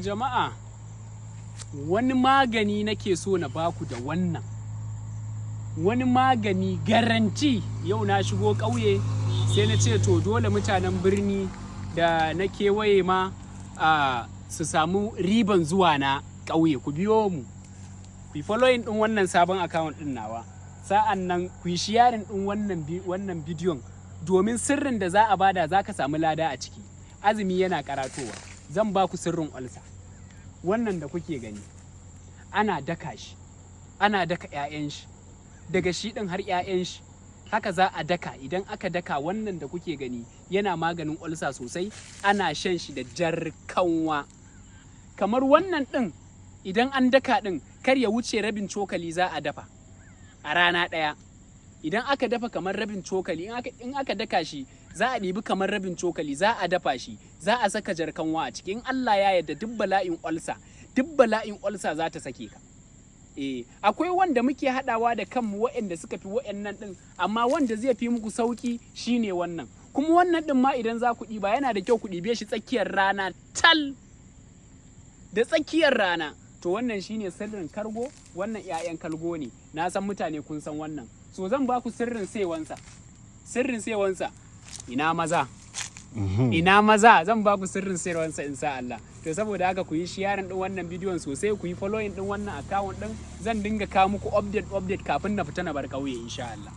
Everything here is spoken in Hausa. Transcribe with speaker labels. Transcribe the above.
Speaker 1: Jama'a, wani magani nake so na baku da wannan. Wani magani garanti. Yau na shigo ƙauye sai na ce to dole mutanen birni da na kewaye ma su samu riban zuwa na ƙauye. Ku biyo mu, ku yi following ɗin wannan sabon account ɗin nawa. Sa'an nan ku yi sharing ɗin wannan bidiyon domin sirrin da za a bada za ka samu lada a ciki. Azumi yana karatowa. Zan ba ku sirrin ulsa. Wannan da kuke gani ana daka shi, ana daka 'ya'yan shi, daga shi ɗin har 'ya'yan shi haka za a daka. Idan aka daka wannan da kuke gani yana maganin ulsa sosai. Ana shan shi da jar kanwa. Kamar wannan ɗin idan an daka ɗin kar ya wuce rabin cokali za a dafa a rana ɗaya. Idan aka dafa kamar rabin cokali, in aka daka shi za a ɗibi kamar rabin cokali, za a dafa shi, za a saka jarkanwa a ciki. In Allah ya yarda duk bala'in ulsa za ta sake ka. Akwai wanda muke haɗawa da kanmu waɗanda suka fi waɗannan ɗin, amma wanda zai fi muku sauki shine wannan. Kuma wannan ɗin ma idan za ku ɗiba yana da kyau ku ɗibe shi tsakiyar rana tal, da tsakiyar rana. To wannan shine sirrin kargo, wannan 'ya'yan kalgo ne. Na san mutane kun san wannan. So zan ba ku sirrin sewansa. Sirrin sewansa. Ina maza. Ina maza zan ba ku sirrin sewansa insha Allah. To saboda haka ku yi sharing din wannan bidiyon sosai, ku yi following din wannan account din. Zan dinga kawo muku update kafin na fita na bar ƙauye insha Allah.